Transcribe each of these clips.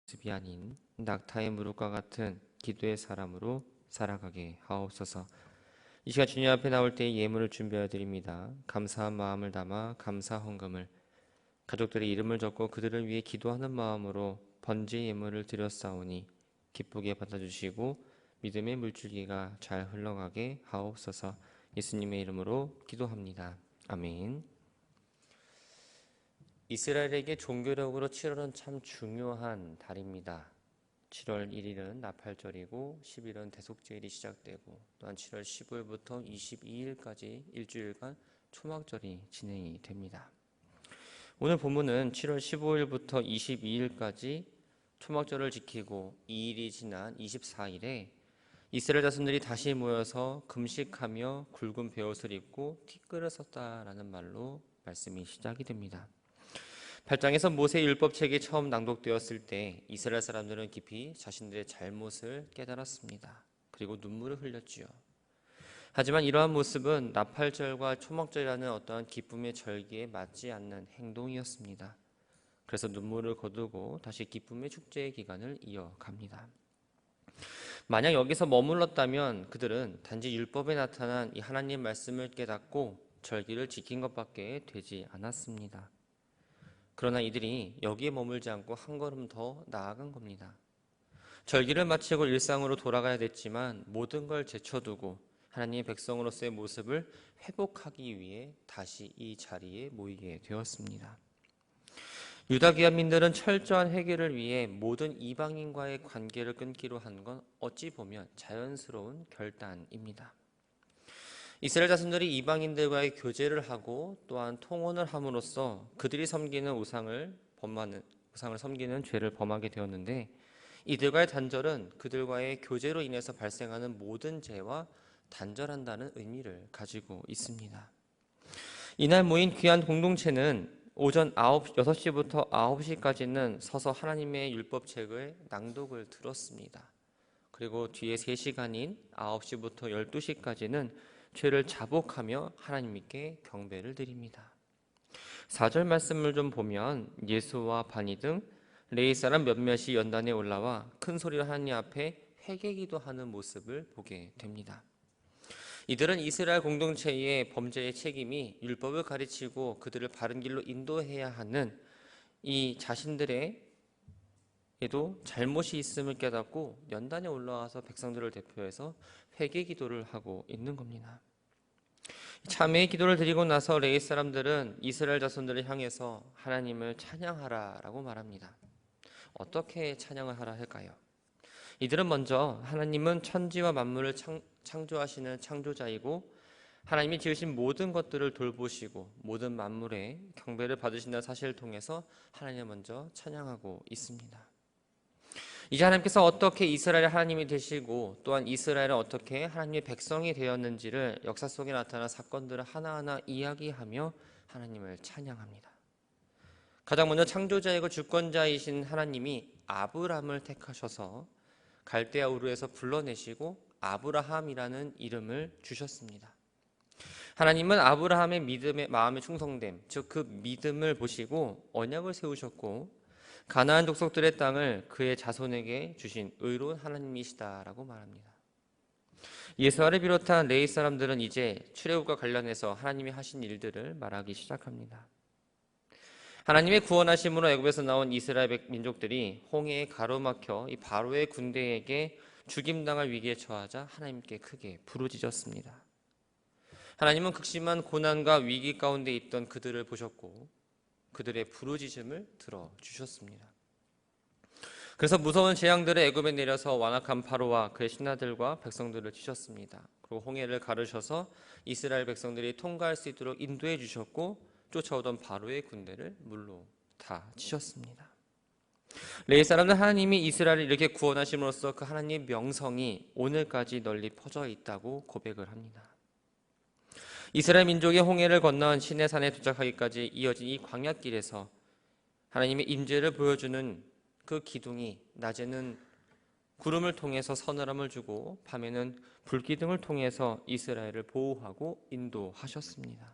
모습이 아닌 낙타의 무릎과 같은 기도의 사람으로 살아가게 하옵소서. 이 시간 주님 앞에 나올 때 예물을 준비해 드립니다. 감사한 마음을 담아 감사 헌금을, 가족들의 이름을 적고 그들을 위해 기도하는 마음으로 번제 예물을 드렸사오니 기쁘게 받아주시고 믿음의 물줄기가 잘 흘러가게 하옵소서. 예수님의 이름으로 기도합니다. 아멘. 이스라엘에게 종교력으로 7월은 참 중요한 달입니다. 7월 1일은 나팔절이고 10일은 대속제일이 시작되고, 또한 7월 15일부터 22일까지 일주일간 초막절이 진행이 됩니다. 오늘 본문은 7월 15일부터 22일까지 초막절을 지키고 2일이 지난 24일에 이스라엘 자손들이 다시 모여서 금식하며 굵은 베옷을 입고 티끌을 썼다라는 말로 말씀이 시작이 됩니다. 8장에서 모세 율법책이 처음 낭독되었을 때 이스라엘 사람들은 깊이 자신들의 잘못을 깨달았습니다. 그리고 눈물을 흘렸지요. 하지만 이러한 모습은 나팔절과 초막절이라는 어떠한 기쁨의 절기에 맞지 않는 행동이었습니다. 그래서 눈물을 거두고 다시 기쁨의 축제의 기간을 이어갑니다. 만약 여기서 머물렀다면 그들은 단지 율법에 나타난 이 하나님 말씀을 깨닫고 절기를 지킨 것밖에 되지 않았습니다. 그러나 이들이 여기에 머물지 않고 한 걸음 더 나아간 겁니다. 절기를 마치고 일상으로 돌아가야 됐지만 모든 걸 제쳐두고 하나님의 백성으로서의 모습을 회복하기 위해 다시 이 자리에 모이게 되었습니다. 유다 귀환민들은 철저한 회개를 위해 모든 이방인과의 관계를 끊기로 한 건 어찌 보면 자연스러운 결단입니다. 이스라엘 자손들이 이방인들과의 교제를 하고 또한 통혼을 함으로써 그들이 섬기는 우상을 섬기는 죄를 범하게 되었는데, 이들과의 단절은 그들과의 교제로 인해서 발생하는 모든 죄와 단절한다는 의미를 가지고 있습니다. 이날 모인 귀한 공동체는 오전 6시부터 9시까지는 서서 하나님의 율법책을 낭독을 들었습니다. 그리고 뒤에 3시간인 9시부터 12시까지는 죄를 자복하며 하나님께 경배를 드립니다. 4절 말씀을 좀 보면 예수와 바니 등 레위 사람 몇몇이 연단에 올라와 큰 소리로 하나님 앞에 회개기도하는 모습을 보게 됩니다. 이들은 이스라엘 공동체의 범죄의 책임이 율법을 가르치고 그들을 바른 길로 인도해야 하는 이 자신들의 에도 잘못이 있음을 깨닫고 연단에 올라와서 백성들을 대표해서 회개 기도를 하고 있는 겁니다. 참회의 기도를 드리고 나서 레위 사람들은 이스라엘 자손들을 향해서 하나님을 찬양하라라고 말합니다. 어떻게 찬양을 하라 할까요? 이들은 먼저 하나님은 천지와 만물을 창조하시는 창조자이고 하나님이 지으신 모든 것들을 돌보시고 모든 만물에 경배를 받으신다는 사실을 통해서 하나님을 먼저 찬양하고 있습니다. 이제 하나님께서 어떻게 이스라엘의 하나님이 되시고 또한 이스라엘은 어떻게 하나님의 백성이 되었는지를 역사 속에 나타난 사건들을 하나하나 이야기하며 하나님을 찬양합니다. 가장 먼저 창조자이고 주권자이신 하나님이 아브람을 택하셔서 갈대아 우르에서 불러내시고 아브라함이라는 이름을 주셨습니다. 하나님은 아브라함의 믿음의 마음의 충성됨, 즉 그 믿음을 보시고 언약을 세우셨고 가나안 족속들의 땅을 그의 자손에게 주신 의로운 하나님이시다라고 말합니다. 예수아를 비롯한 레위 사람들은 이제 출애굽과 관련해서 하나님이 하신 일들을 말하기 시작합니다. 하나님의 구원하심으로 애굽에서 나온 이스라엘 민족들이 홍해에 가로막혀 이 바로의 군대에게 죽임당할 위기에 처하자 하나님께 크게 부르짖었습니다. 하나님은 극심한 고난과 위기 가운데 있던 그들을 보셨고 그들의 부르짖음을 들어주셨습니다. 그래서 무서운 재앙들을 애굽에 내려서 완악한 파로와 그의 신하들과 백성들을 치셨습니다. 그리고 홍해를 가르셔서 이스라엘 백성들이 통과할 수 있도록 인도해 주셨고 쫓아오던 바로의 군대를 물로 다 치셨습니다. 레위 사람들 하나님이 이스라엘을 이렇게 구원하심으로써 그 하나님의 명성이 오늘까지 널리 퍼져 있다고 고백을 합니다. 이스라엘 민족이 홍해를 건너온 시내산에 도착하기까지 이어진 이 광야길에서 하나님의 임재를 보여주는 그 기둥이 낮에는 구름을 통해서 서늘함을 주고 밤에는 불기둥을 통해서 이스라엘을 보호하고 인도하셨습니다.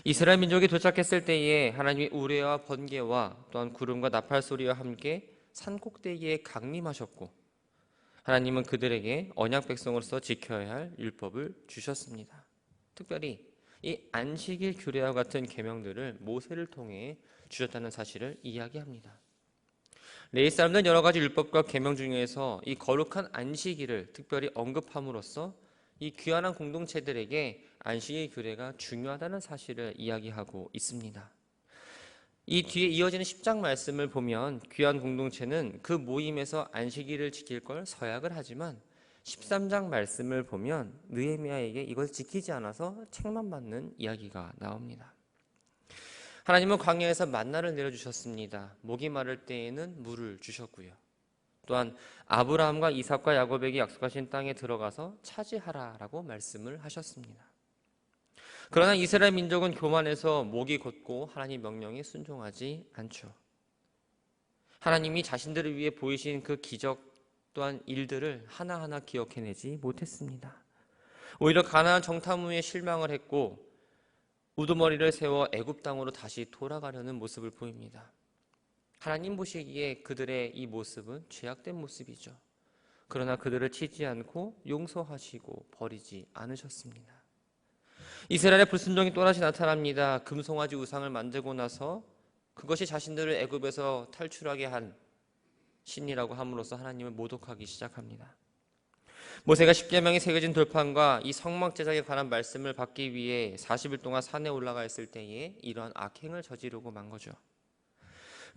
이스라엘 민족이 도착했을 때에 하나님이 우레와 번개와 또한 구름과 나팔 소리와 함께 산 꼭대기에 강림하셨고 하나님은 그들에게 언약 백성으로서 지켜야 할 율법을 주셨습니다. 특별히 이 안식일 규례와 같은 계명들을 모세를 통해 주셨다는 사실을 이야기합니다. 레위 사람들은 여러 가지 율법과 계명 중에서 이 거룩한 안식일을 특별히 언급함으로써 이 귀환한 공동체들에게 안식일 규례가 중요하다는 사실을 이야기하고 있습니다. 이 뒤에 이어지는 10장 말씀을 보면 귀한 공동체는 그 모임에서 안식일을 지킬 걸 서약을 하지만 13장 말씀을 보면 느헤미야에게 이걸 지키지 않아서 책만 받는 이야기가 나옵니다. 하나님은 광야에서 만나를 내려주셨습니다. 목이 마를 때에는 물을 주셨고요. 또한 아브라함과 이삭과 야곱에게 약속하신 땅에 들어가서 차지하라라고 말씀을 하셨습니다. 그러나 이스라엘 민족은 교만해서 목이 곧고 하나님 명령에 순종하지 않죠. 하나님이 자신들을 위해 보이신 그 기적 또한 일들을 하나하나 기억해내지 못했습니다. 오히려 가나안 정탐후에 실망을 했고 우두머리를 세워 애굽 땅으로 다시 돌아가려는 모습을 보입니다. 하나님 보시기에 그들의 이 모습은 죄악된 모습이죠. 그러나 그들을 치지 않고 용서하시고 버리지 않으셨습니다. 이스라엘의 불순종이 또다시 나타납니다. 금송아지 우상을 만들고 나서 그것이 자신들을 애굽에서 탈출하게 한 신이라고 함으로써 하나님을 모독하기 시작합니다. 모세가 십계명이 새겨진 돌판과 이 성막 제작에 관한 말씀을 받기 위해 40일 동안 산에 올라가 있을 때에 이러한 악행을 저지르고 만 거죠.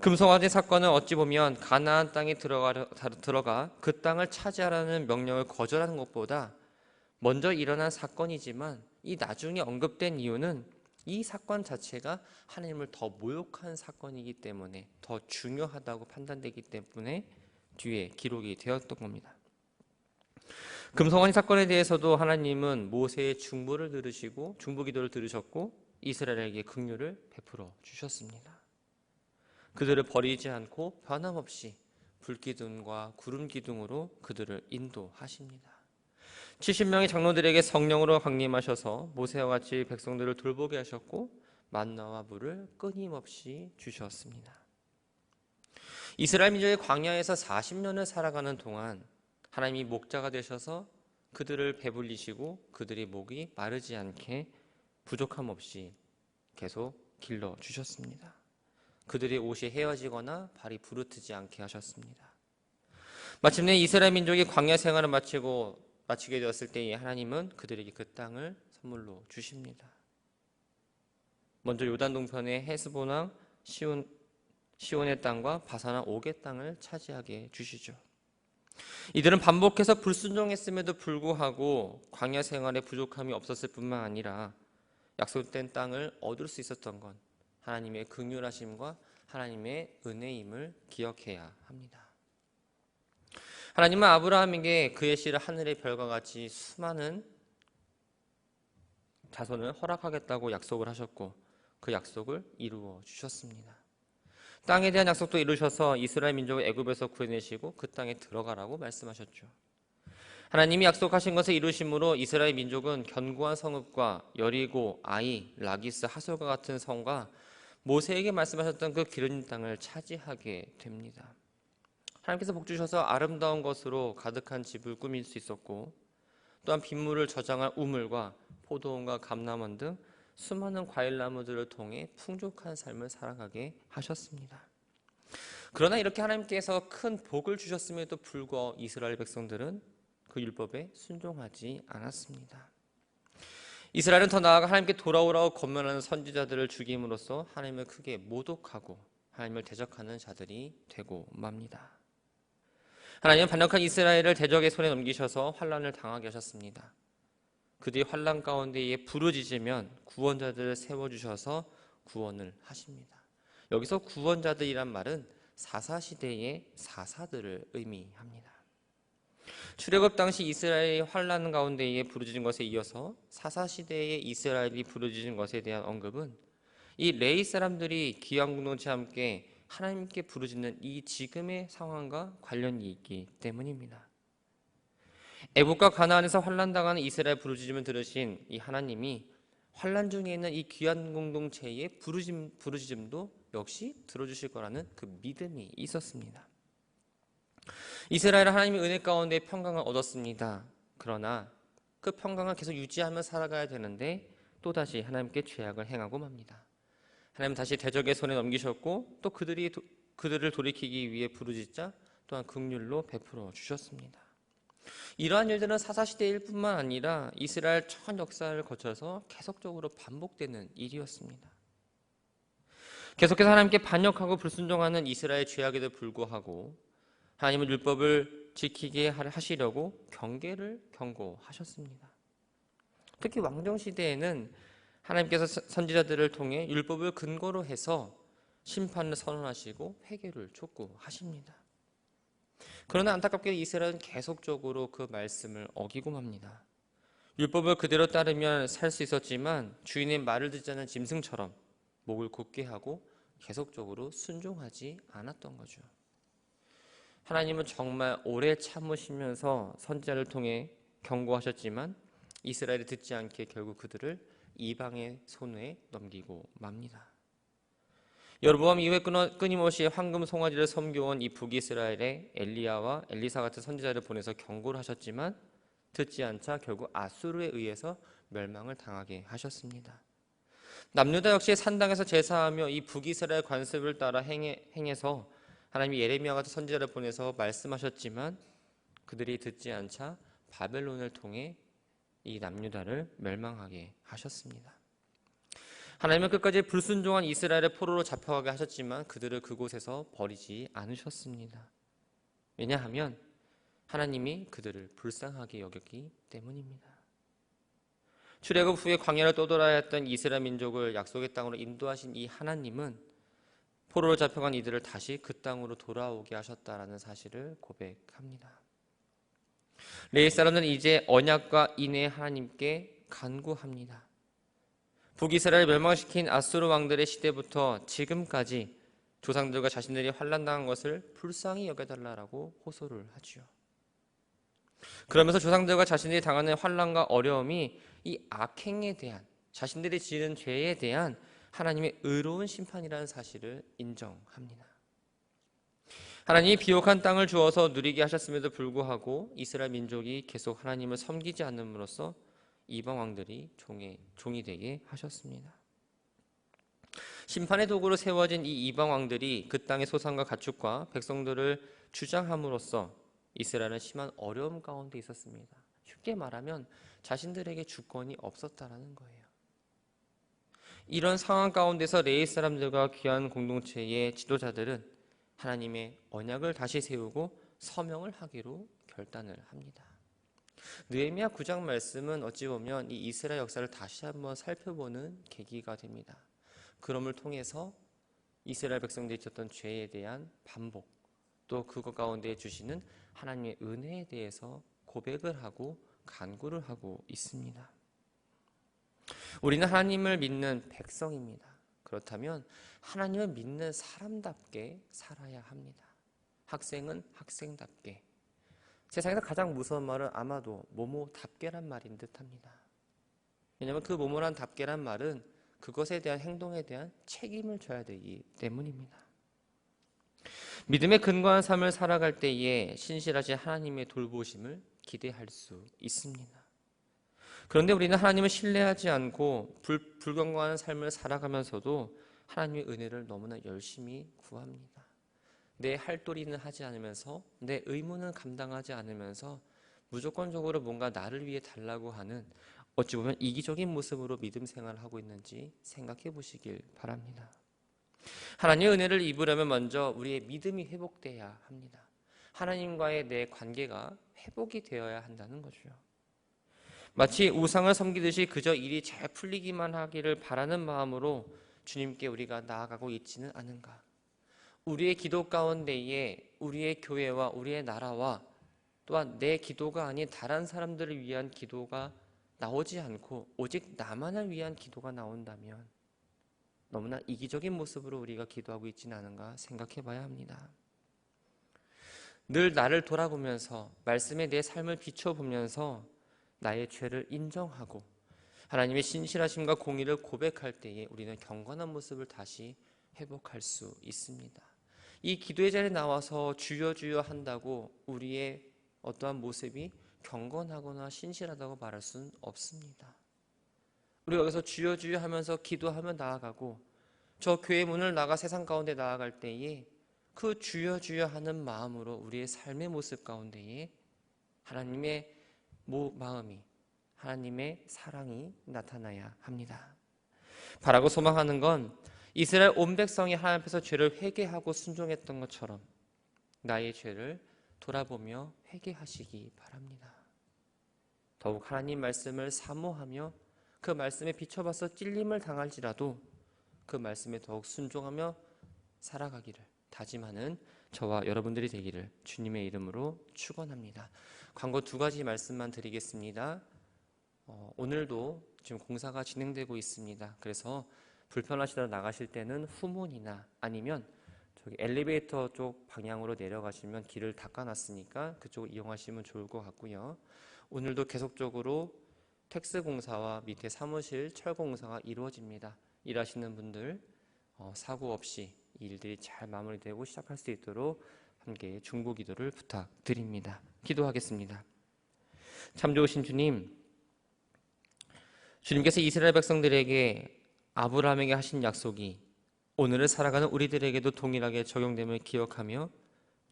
금송아지 사건은 어찌 보면 가나안 땅에 들어가 그 땅을 차지하라는 명령을 거절하는 것보다 먼저 일어난 사건이지만 이 나중에 언급된 이유는 이 사건 자체가 하나님을 더 모욕한 사건이기 때문에 더 중요하다고 판단되기 때문에 뒤에 기록이 되었던 겁니다. 금송아지 사건에 대해서도 하나님은 모세의 중보를 들으시고 중보기도를 들으셨고 이스라엘에게 긍휼을 베풀어 주셨습니다. 그들을 버리지 않고 변함없이 불기둥과 구름기둥으로 그들을 인도하십니다. 70명의 장로들에게 성령으로 강림하셔서 모세와 같이 백성들을 돌보게 하셨고 만나와 물을 끊임없이 주셨습니다. 이스라엘 민족의 광야에서 40년을 살아가는 동안 하나님이 목자가 되셔서 그들을 배불리시고 그들의 목이 마르지 않게 부족함 없이 계속 길러주셨습니다. 그들의 옷이 헤어지거나 발이 부르트지 않게 하셨습니다. 마침내 이스라엘 민족이 광야 생활을 마치게 되었을 때에 하나님은 그들에게 그 땅을 선물로 주십니다. 먼저 요단 동편의 헤스본왕 시온의 땅과 바사나 옥의 땅을 차지하게 주시죠. 이들은 반복해서 불순종했음에도 불구하고 광야 생활에 부족함이 없었을 뿐만 아니라 약속된 땅을 얻을 수 있었던 건 하나님의 긍휼하심과 하나님의 은혜임을 기억해야 합니다. 하나님은 아브라함에게 그의 씨를 하늘의 별과 같이 수많은 자손을 허락하겠다고 약속을 하셨고 그 약속을 이루어 주셨습니다. 땅에 대한 약속도 이루셔서 이스라엘 민족을 애굽에서 구해내시고 그 땅에 들어가라고 말씀하셨죠. 하나님이 약속하신 것을 이루심으로 이스라엘 민족은 견고한 성읍과 여리고, 아이, 라기스, 하솔과 같은 성과 모세에게 말씀하셨던 그 기름 땅을 차지하게 됩니다. 하나님께서 복 주셔서 아름다운 것으로 가득한 집을 꾸밀 수 있었고 또한 빗물을 저장할 우물과 포도원과 감람원 등 수많은 과일나무들을 통해 풍족한 삶을 살아가게 하셨습니다. 그러나 이렇게 하나님께서 큰 복을 주셨음에도 불구하고 이스라엘 백성들은 그 율법에 순종하지 않았습니다. 이스라엘은 더 나아가 하나님께 돌아오라고 권면하는 선지자들을 죽임으로써 하나님을 크게 모독하고 하나님을 대적하는 자들이 되고 맙니다. 하나님은 반역한 이스라엘을 대적의 손에 넘기셔서 환난을 당하게 하셨습니다. 그들이 환난 가운데에 부르짖으면 구원자들을 세워주셔서 구원을 하십니다. 여기서 구원자들이란 말은 사사시대의 사사들을 의미합니다. 출애굽 당시 이스라엘이 환난 가운데에 부르짖은 것에 이어서 사사시대의 이스라엘이 부르짖은 것에 대한 언급은 이 레위 사람들이 귀한 공동체와 함께 하나님께 부르짖는 이 지금의 상황과 관련이 있기 때문입니다. 애굽과 가나안에서 환난당하는 이스라엘 부르짖음을 들으신 이 하나님이 환난 중에 있는 이 귀한 공동체의 부르짖음도 역시 들어주실 거라는 그 믿음이 있었습니다. 이스라엘은 하나님의 은혜 가운데 평강을 얻었습니다. 그러나 그 평강을 계속 유지하며 살아가야 되는데 또다시 하나님께 죄악을 행하고 맙니다. 하나님 다시 대적의 손에 넘기셨고 또 그들을 돌이키기 위해 부르짖자 또한 긍휼로 베풀어 주셨습니다. 이러한 일들은 사사시대일 뿐만 아니라 이스라엘 전 역사를 거쳐서 계속적으로 반복되는 일이었습니다. 계속해서 하나님께 반역하고 불순종하는 이스라엘 죄악에도 불구하고 하나님은 율법을 지키게 하시려고 경계를 경고하셨습니다. 특히 왕정시대에는 하나님께서 선지자들을 통해 율법을 근거로 해서 심판을 선언하시고 회개를 촉구하십니다. 그러나 안타깝게 이스라엘은 계속적으로 그 말씀을 어기고 맙니다. 율법을 그대로 따르면 살 수 있었지만 주인의 말을 듣지 않는 짐승처럼 목을 굳게 하고 계속적으로 순종하지 않았던 거죠. 하나님은 정말 오래 참으시면서 선지자를 통해 경고하셨지만 이스라엘이 듣지 않게 결국 그들을 이방의 손에 넘기고 맙니다. 여로보암 이후에 끊임없이 황금 송아지를 섬겨온 이 북이스라엘에 엘리야와 엘리사 같은 선지자를 보내서 경고를 하셨지만 듣지 않자 결국 아수르에 의해서 멸망을 당하게 하셨습니다. 남유다 역시 산당에서 제사하며 이 북이스라엘 관습을 따라 행해서 하나님이 예레미야 같은 선지자를 보내서 말씀하셨지만 그들이 듣지 않자 바벨론을 통해 이 남유다를 멸망하게 하셨습니다. 하나님은 끝까지 불순종한 이스라엘을 포로로 잡혀가게 하셨지만 그들을 그곳에서 버리지 않으셨습니다. 왜냐하면 하나님이 그들을 불쌍하게 여겼기 때문입니다. 출애굽 후에 광야를 떠돌아야 했던 이스라엘 민족을 약속의 땅으로 인도하신 이 하나님은 포로로 잡혀간 이들을 다시 그 땅으로 돌아오게 하셨다라는 사실을 고백합니다. 레위 사람들은 이제 언약과 인애의 하나님께 간구합니다. 북이스라엘 멸망시킨 아수르 왕들의 시대부터 지금까지 조상들과 자신들이 환난당한 것을 불쌍히 여겨달라고 호소를 하지요. 그러면서 조상들과 자신들이 당하는 환난과 어려움이 이 악행에 대한, 자신들이 지은 죄에 대한 하나님의 의로운 심판이라는 사실을 인정합니다. 하나님이 비옥한 땅을 주어서 누리게 하셨음에도 불구하고 이스라엘 민족이 계속 하나님을 섬기지 않음으로써 이방 왕들이 종이 되게 하셨습니다. 심판의 도구로 세워진 이 이방 왕들이 그 땅의 소산과 가축과 백성들을 주장함으로써 이스라엘은 심한 어려움 가운데 있었습니다. 쉽게 말하면 자신들에게 주권이 없었다라는 거예요. 이런 상황 가운데서 레위 사람들과 귀한 공동체의 지도자들은 하나님의 언약을 다시 세우고 서명을 하기로 결단을 합니다. 느헤미야 9장 말씀은 어찌 보면 이 이스라엘 역사를 다시 한번 살펴보는 계기가 됩니다. 그럼을 통해서 이스라엘 백성들이 있었던 죄에 대한 반복, 또 그것 가운데 주시는 하나님의 은혜에 대해서 고백을 하고 간구를 하고 있습니다. 우리는 하나님을 믿는 백성입니다. 그렇다면 하나님을 믿는 사람답게 살아야 합니다. 학생은 학생답게. 세상에서 가장 무서운 말은 아마도 뭐뭐답게란 말인 듯합니다. 왜냐하면 그 뭐뭐란 답게란 말은 그것에 대한 행동에 대한 책임을 져야 되기 때문입니다. 믿음에 근거한 삶을 살아갈 때에 신실하신 하나님의 돌보심을 기대할 수 있습니다. 그런데 우리는 하나님을 신뢰하지 않고 불건강한 삶을 살아가면서도 하나님의 은혜를 너무나 열심히 구합니다. 내 할 도리는 하지 않으면서 내 의무는 감당하지 않으면서 무조건적으로 뭔가 나를 위해 달라고 하는 어찌 보면 이기적인 모습으로 믿음 생활을 하고 있는지 생각해 보시길 바랍니다. 하나님의 은혜를 입으려면 먼저 우리의 믿음이 회복돼야 합니다. 하나님과의 내 관계가 회복이 되어야 한다는 거죠. 마치 우상을 섬기듯이 그저 일이 잘 풀리기만 하기를 바라는 마음으로 주님께 우리가 나아가고 있지는 않은가. 우리의 기도 가운데에 우리의 교회와 우리의 나라와 또한 내 기도가 아닌 다른 사람들을 위한 기도가 나오지 않고 오직 나만을 위한 기도가 나온다면 너무나 이기적인 모습으로 우리가 기도하고 있지는 않은가 생각해 봐야 합니다. 늘 나를 돌아보면서 말씀에 내 삶을 비춰보면서 나의 죄를 인정하고 하나님의 신실하심과 공의를 고백할 때에 우리는 경건한 모습을 다시 회복할 수 있습니다. 이 기도의 자리에 나와서 주여 주여 한다고 우리의 어떠한 모습이 경건하거나 신실하다고 말할 수는 없습니다. 우리가 여기서 주여 주여 하면서 기도하며 나아가고 저 교회 문을 나가 세상 가운데 나아갈 때에 그 주여 주여 하는 마음으로 우리의 삶의 모습 가운데에 하나님의 마음이, 하나님의 사랑이 나타나야 합니다. 바라고 소망하는 건 이스라엘 온 백성이 하나님 앞에서 죄를 회개하고 순종했던 것처럼 나의 죄를 돌아보며 회개하시기 바랍니다. 더욱 하나님 말씀을 사모하며 그 말씀에 비춰봐서 찔림을 당할지라도 그 말씀에 더욱 순종하며 살아가기를 다짐하는 저와 여러분들이 되기를 주님의 이름으로 축원합니다. 광고 2가지 말씀만 드리겠습니다. 오늘도 지금 공사가 진행되고 있습니다. 그래서 불편하시더라도 나가실 때는 후문이나 아니면 저기 엘리베이터 쪽 방향으로 내려가시면 길을 닦아놨으니까 그쪽을 이용하시면 좋을 것 같고요. 오늘도 계속적으로 텍스 공사와 밑에 사무실 철거 공사가 이루어집니다. 일하시는 분들 사고 없이 이 일들이 잘 마무리되고 시작할 수 있도록 함께 중보 기도를 부탁드립니다. 기도하겠습니다. 참 좋으신 주님, 주님께서 이스라엘 백성들에게 아브라함에게 하신 약속이 오늘을 살아가는 우리들에게도 동일하게 적용됨을 기억하며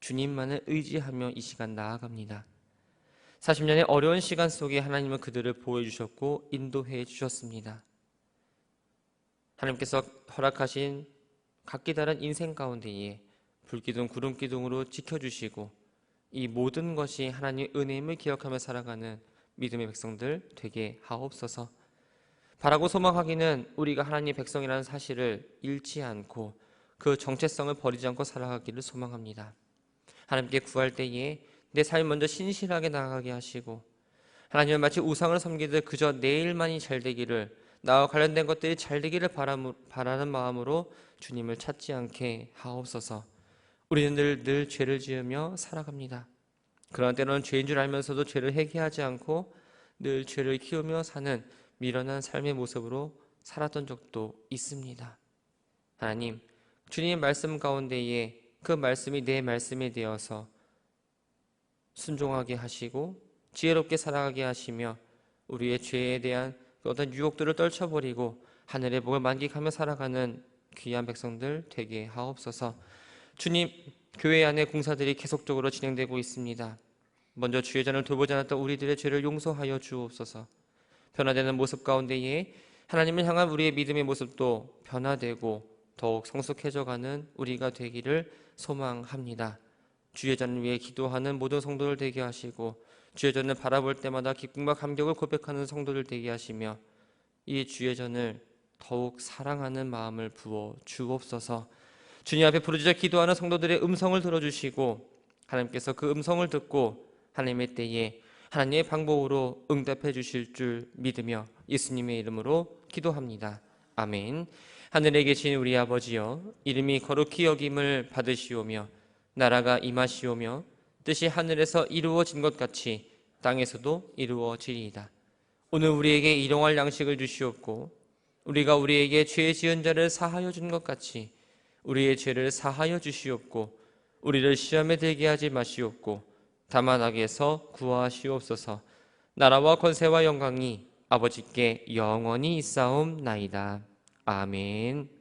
주님만을 의지하며 이 시간 나아갑니다. 40년의 어려운 시간 속에 하나님은 그들을 보호해 주셨고 인도해 주셨습니다. 하나님께서 허락하신 각기 다른 인생 가운데에 불기둥 구름기둥으로 지켜주시고 이 모든 것이 하나님의 은혜임을 기억하며 살아가는 믿음의 백성들 되게 하옵소서. 바라고 소망하기는 우리가 하나님의 백성이라는 사실을 잃지 않고 그 정체성을 버리지 않고 살아가기를 소망합니다. 하나님께 구할 때에 내 삶이 먼저 신실하게 나아가게 하시고 하나님은 마치 우상을 섬기듯 그저 내일만이 잘 되기를, 나와 관련된 것들이 잘 되기를 바라는 마음으로 주님을 찾지 않게 하옵소서. 우리는 늘 죄를 지으며 살아갑니다. 그러나 때로는 죄인 줄 알면서도 죄를 회개하지 않고 늘 죄를 키우며 사는 미련한 삶의 모습으로 살았던 적도 있습니다. 하나님, 주님의 말씀 가운데에 그 말씀이 내 말씀이 되어서 순종하게 하시고 지혜롭게 살아가게 하시며 우리의 죄에 대한 어떤 유혹들을 떨쳐버리고 하늘의 복을 만끽하며 살아가는 귀한 백성들 되게 하옵소서. 주님, 교회 안에 공사들이 계속적으로 진행되고 있습니다. 먼저 주의 잔을 돌보지 않았던 우리들의 죄를 용서하여 주옵소서. 변화되는 모습 가운데에 하나님을 향한 우리의 믿음의 모습도 변화되고 더욱 성숙해져가는 우리가 되기를 소망합니다. 주의 잔을 위해 기도하는 모든 성도들 되게 하시고 주의 전을 바라볼 때마다 기쁨과 감격을 고백하는 성도들 되게 하시며 이 주의 전을 더욱 사랑하는 마음을 부어 주옵소서. 주님 앞에 부르짖어 기도하는 성도들의 음성을 들어주시고 하나님께서 그 음성을 듣고 하나님의 때에 하나님의 방법으로 응답해 주실 줄 믿으며 예수님의 이름으로 기도합니다. 아멘. 하늘에 계신 우리 아버지여, 이름이 거룩히 여김을 받으시오며 나라가 임하시오며 뜻이 하늘에서 이루어진 것 같이 땅에서도 이루어지리이다. 오늘 우리에게 일용할 양식을 주시옵고 우리가 우리에게 죄 지은 자를 사하여 준 것 같이 우리의 죄를 사하여 주시옵고 우리를 시험에 들게 하지 마시옵고 다만 악에서 구하시옵소서. 나라와 권세와 영광이 아버지께 영원히 있사옵나이다. 아멘.